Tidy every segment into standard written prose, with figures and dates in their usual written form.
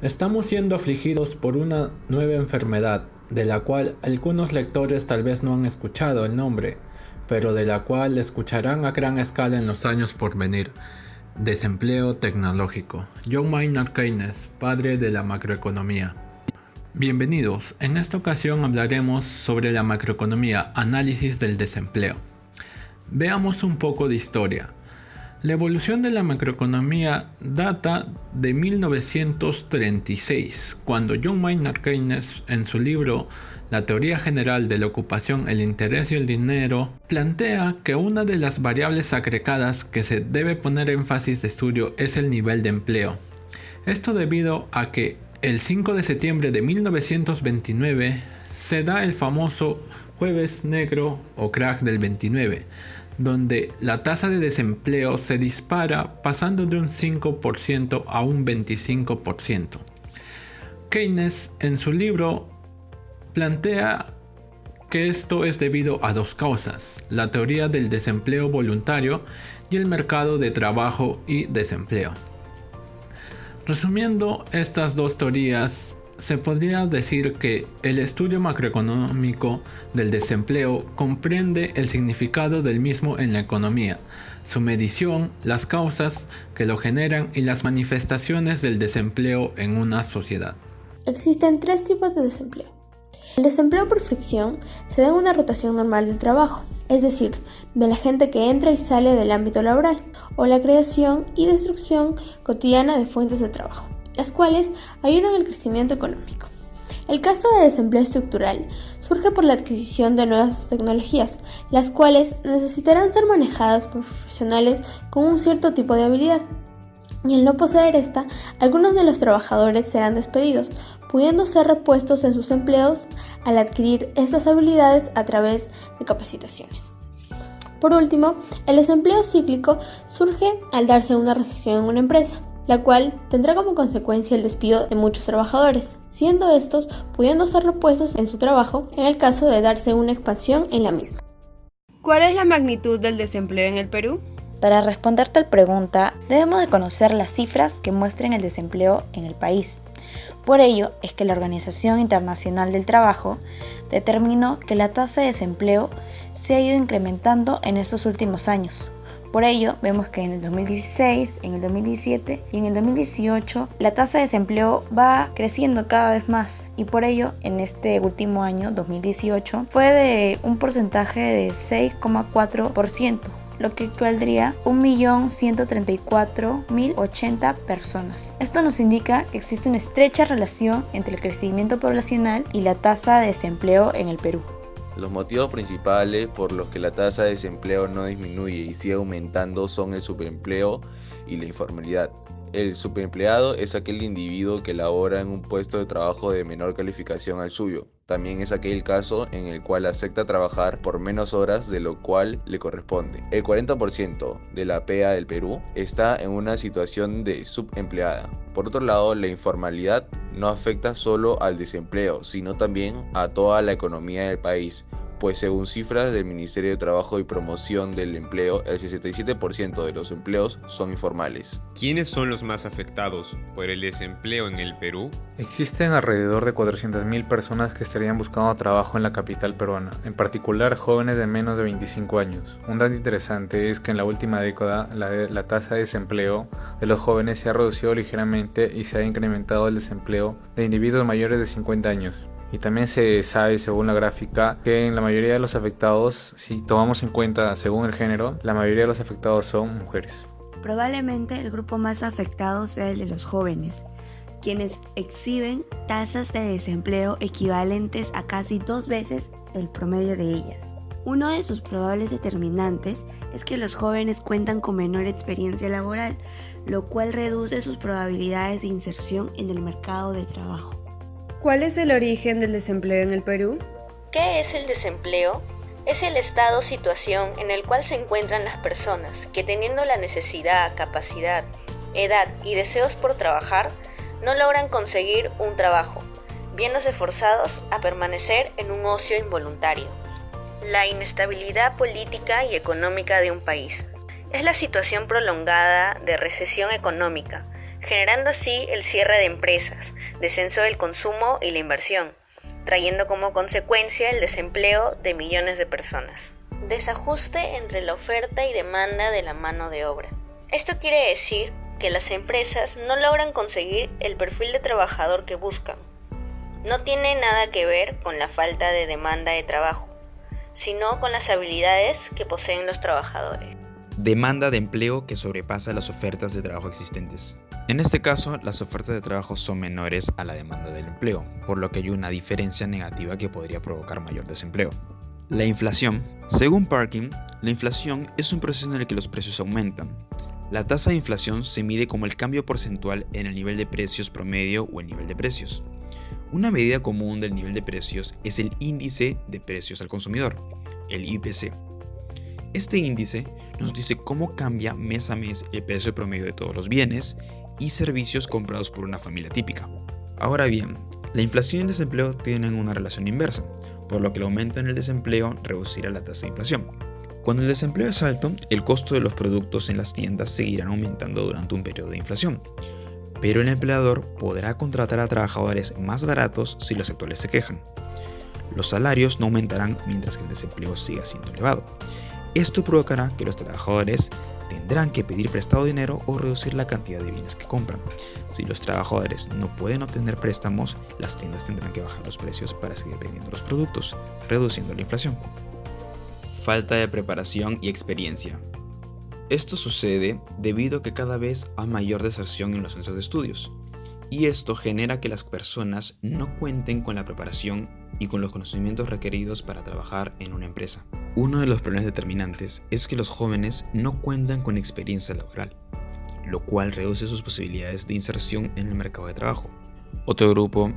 Estamos siendo afligidos por una nueva enfermedad, de la cual algunos lectores tal vez no han escuchado el nombre, pero de la cual escucharán a gran escala en los años por venir. Desempleo tecnológico. John Maynard Keynes, padre de la macroeconomía. Bienvenidos, en esta ocasión hablaremos sobre la macroeconomía, análisis del desempleo. Veamos un poco de historia. La evolución de la macroeconomía data de 1936, cuando John Maynard Keynes, en su libro La teoría general de la ocupación, el interés y el dinero, plantea que una de las variables agregadas que se debe poner énfasis de estudio es el nivel de empleo. Esto debido a que el 5 de septiembre de 1929 se da el famoso Jueves Negro o Crack del 29, donde la tasa de desempleo se dispara pasando de un 5% a un 25%. Keynes en su libro plantea que esto es debido a dos causas: la teoría del desempleo voluntario y el mercado de trabajo y desempleo. Resumiendo estas dos teorías, se podría decir que el estudio macroeconómico del desempleo comprende el significado del mismo en la economía, su medición, las causas que lo generan y las manifestaciones del desempleo en una sociedad. Existen tres tipos de desempleo. El desempleo por fricción se da en una rotación normal del trabajo, es decir, de la gente que entra y sale del ámbito laboral, o la creación y destrucción cotidiana de fuentes de trabajo, las cuales ayudan al crecimiento económico. El caso de desempleo estructural surge por la adquisición de nuevas tecnologías, las cuales necesitarán ser manejadas por profesionales con un cierto tipo de habilidad. Y al no poseer esta, algunos de los trabajadores serán despedidos, pudiendo ser repuestos en sus empleos al adquirir estas habilidades a través de capacitaciones. Por último, el desempleo cíclico surge al darse una recesión en una empresa, la cual tendrá como consecuencia el despido de muchos trabajadores, siendo estos pudiendo ser repuestos en su trabajo en el caso de darse una expansión en la misma. ¿Cuál es la magnitud del desempleo en el Perú? Para responder tal pregunta, debemos de conocer las cifras que muestran el desempleo en el país. Por ello es que la Organización Internacional del Trabajo determinó que la tasa de desempleo se ha ido incrementando en estos últimos años. Por ello, vemos que en el 2016, en el 2017 y en el 2018 la tasa de desempleo va creciendo cada vez más, y por ello en este último año, 2018, fue de un porcentaje de 6,4%. Lo que equivaldría a 1.134.080 personas. Esto nos indica que existe una estrecha relación entre el crecimiento poblacional y la tasa de desempleo en el Perú. Los motivos principales por los que la tasa de desempleo no disminuye y sigue aumentando son el subempleo y la informalidad. El subempleado es aquel individuo que labora en un puesto de trabajo de menor calificación al suyo. También es aquel caso en el cual acepta trabajar por menos horas de lo cual le corresponde. El 40% de la PEA del Perú está en una situación de subempleada. Por otro lado, la informalidad no afecta solo al desempleo, sino también a toda la economía del país, pues según cifras del Ministerio de Trabajo y Promoción del Empleo, el 67% de los empleos son informales. ¿Quiénes son los más afectados por el desempleo en el Perú? Existen alrededor de 400.000 personas que estarían buscando trabajo en la capital peruana, en particular jóvenes de menos de 25 años. Un dato interesante es que en la última década la tasa de desempleo de los jóvenes se ha reducido ligeramente y se ha incrementado el desempleo de individuos mayores de 50 años. Y también se sabe, según la gráfica, que en la mayoría de los afectados, si tomamos en cuenta según el género, la mayoría de los afectados son mujeres. Probablemente el grupo más afectado sea el de los jóvenes, quienes exhiben tasas de desempleo equivalentes a casi 2 veces el promedio de ellas. Uno de sus probables determinantes es que los jóvenes cuentan con menor experiencia laboral, lo cual reduce sus probabilidades de inserción en el mercado de trabajo. ¿Cuál es el origen del desempleo en el Perú? ¿Qué es el desempleo? Es el estado o situación en el cual se encuentran las personas que, teniendo la necesidad, capacidad, edad y deseos por trabajar, no logran conseguir un trabajo, viéndose forzados a permanecer en un ocio involuntario. La inestabilidad política y económica de un país. Es la situación prolongada de recesión económica, generando así el cierre de empresas, descenso del consumo y la inversión, trayendo como consecuencia el desempleo de millones de personas. Desajuste entre la oferta y demanda de la mano de obra. Esto quiere decir que las empresas no logran conseguir el perfil de trabajador que buscan. No tiene nada que ver con la falta de demanda de trabajo, sino con las habilidades que poseen los trabajadores. Demanda de empleo que sobrepasa las ofertas de trabajo existentes. En este caso, las ofertas de trabajo son menores a la demanda del empleo, por lo que hay una diferencia negativa que podría provocar mayor desempleo. La inflación. Según Parkin, la inflación es un proceso en el que los precios aumentan. La tasa de inflación se mide como el cambio porcentual en el nivel de precios promedio o el nivel de precios. Una medida común del nivel de precios es el índice de precios al consumidor, el IPC. Este índice nos dice cómo cambia mes a mes el precio promedio de todos los bienes y servicios comprados por una familia típica. Ahora bien, la inflación y el desempleo tienen una relación inversa, por lo que el aumento en el desempleo reducirá la tasa de inflación. Cuando el desempleo es alto, el costo de los productos en las tiendas seguirán aumentando durante un periodo de inflación, pero el empleador podrá contratar a trabajadores más baratos si los actuales se quejan. Los salarios no aumentarán mientras que el desempleo siga siendo elevado. Esto provocará que los trabajadores tendrán que pedir prestado dinero o reducir la cantidad de bienes que compran. Si los trabajadores no pueden obtener préstamos, las tiendas tendrán que bajar los precios para seguir vendiendo los productos, reduciendo la inflación. Falta de preparación y experiencia. Esto sucede debido a que cada vez hay mayor deserción en los centros de estudios, y esto genera que las personas no cuenten con la preparación y con los conocimientos requeridos para trabajar en una empresa. Uno de los problemas determinantes es que los jóvenes no cuentan con experiencia laboral, lo cual reduce sus posibilidades de inserción en el mercado de trabajo. Otro grupo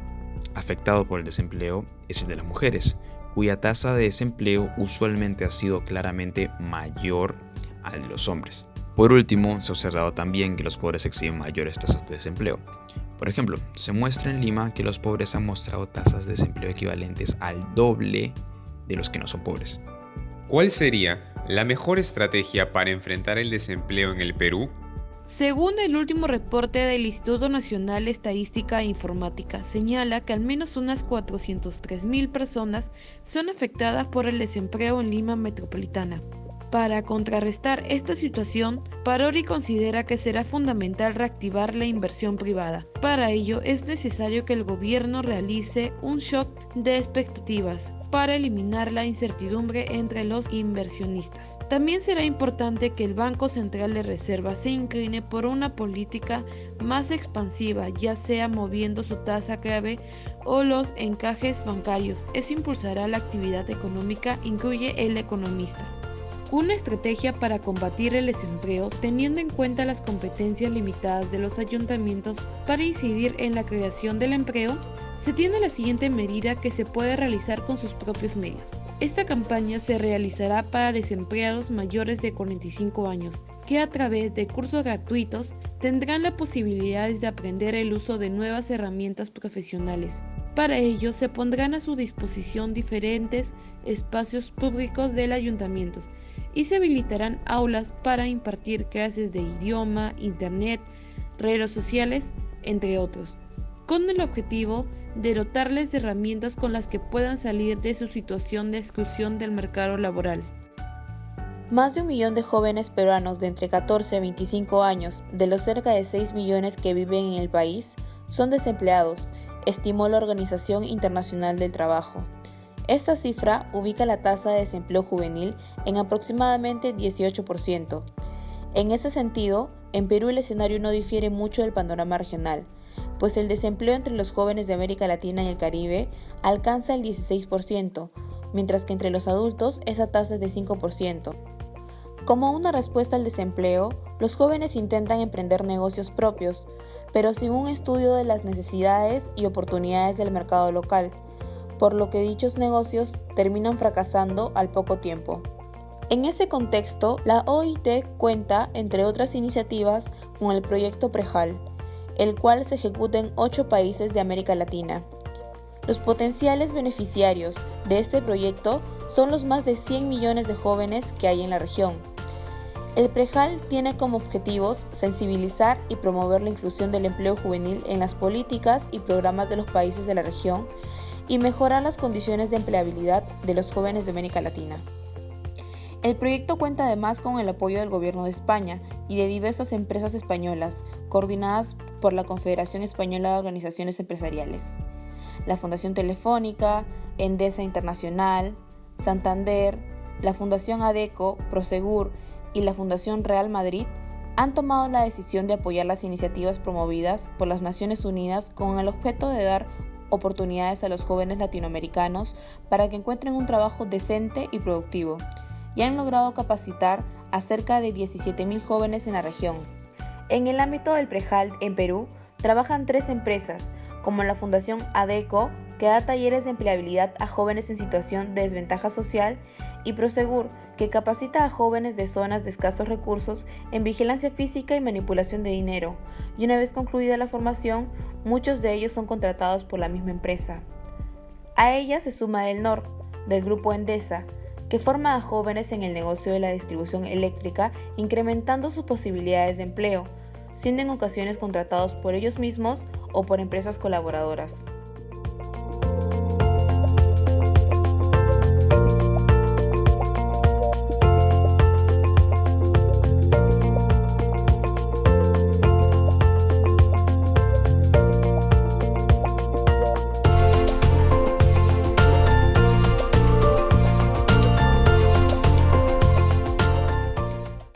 afectado por el desempleo es el de las mujeres, cuya tasa de desempleo usualmente ha sido claramente mayor al de los hombres. Por último, se ha observado también que los pobres exhiben mayores tasas de desempleo. Por ejemplo, se muestra en Lima que los pobres han mostrado tasas de desempleo equivalentes al doble de los que no son pobres. ¿Cuál sería la mejor estrategia para enfrentar el desempleo en el Perú? Según el último reporte del Instituto Nacional de Estadística e Informática, señala que al menos unas 403.000 personas son afectadas por el desempleo en Lima metropolitana. Para contrarrestar esta situación, Parori considera que será fundamental reactivar la inversión privada. Para ello, es necesario que el gobierno realice un shock de expectativas para eliminar la incertidumbre entre los inversionistas. También será importante que el Banco Central de Reserva se incline por una política más expansiva, ya sea moviendo su tasa clave o los encajes bancarios. Eso impulsará la actividad económica, incluye el economista. Una estrategia para combatir el desempleo, teniendo en cuenta las competencias limitadas de los ayuntamientos para incidir en la creación del empleo, se tiene la siguiente medida que se puede realizar con sus propios medios. Esta campaña se realizará para desempleados mayores de 45 años, que a través de cursos gratuitos tendrán la posibilidad de aprender el uso de nuevas herramientas profesionales. Para ello se pondrán a su disposición diferentes espacios públicos del ayuntamiento y se habilitarán aulas para impartir clases de idioma, internet, redes sociales, entre otros, con el objetivo de dotarles de herramientas con las que puedan salir de su situación de exclusión del mercado laboral. Más de 1 millón de jóvenes peruanos de entre 14 y 25 años, de los cerca de 6 millones que viven en el país, son desempleados, estimó la Organización Internacional del Trabajo. Esta cifra ubica la tasa de desempleo juvenil en aproximadamente 18%. En ese sentido, en Perú el escenario no difiere mucho del panorama regional, pues el desempleo entre los jóvenes de América Latina y el Caribe alcanza el 16%, mientras que entre los adultos esa tasa es de 5%. Como una respuesta al desempleo, los jóvenes intentan emprender negocios propios, pero sin un estudio de las necesidades y oportunidades del mercado local, por lo que dichos negocios terminan fracasando al poco tiempo. En ese contexto, la OIT cuenta, entre otras iniciativas, con el proyecto Prejal, el cual se ejecuta en 8 países de América Latina. Los potenciales beneficiarios de este proyecto son los más de 100 millones de jóvenes que hay en la región. El PREJAL tiene como objetivos sensibilizar y promover la inclusión del empleo juvenil en las políticas y programas de los países de la región y mejorar las condiciones de empleabilidad de los jóvenes de América Latina. El proyecto cuenta además con el apoyo del Gobierno de España y de diversas empresas españolas, coordinadas por la Confederación Española de Organizaciones Empresariales, la Fundación Telefónica, Endesa Internacional, Santander, la Fundación ADECO, Prosegur y la Fundación Real Madrid han tomado la decisión de apoyar las iniciativas promovidas por las Naciones Unidas con el objeto de dar oportunidades a los jóvenes latinoamericanos para que encuentren un trabajo decente y productivo, y han logrado capacitar a cerca de 17.000 jóvenes en la región. En el ámbito del PREJAL en Perú, trabajan 3 empresas, como la Fundación ADECO, que da talleres de empleabilidad a jóvenes en situación de desventaja social, y Prosegur, que capacita a jóvenes de zonas de escasos recursos en vigilancia física y manipulación de dinero, y una vez concluida la formación, muchos de ellos son contratados por la misma empresa. A ella se suma Elnor, del grupo Endesa, que forma a jóvenes en el negocio de la distribución eléctrica, incrementando sus posibilidades de empleo, siendo en ocasiones contratados por ellos mismos o por empresas colaboradoras.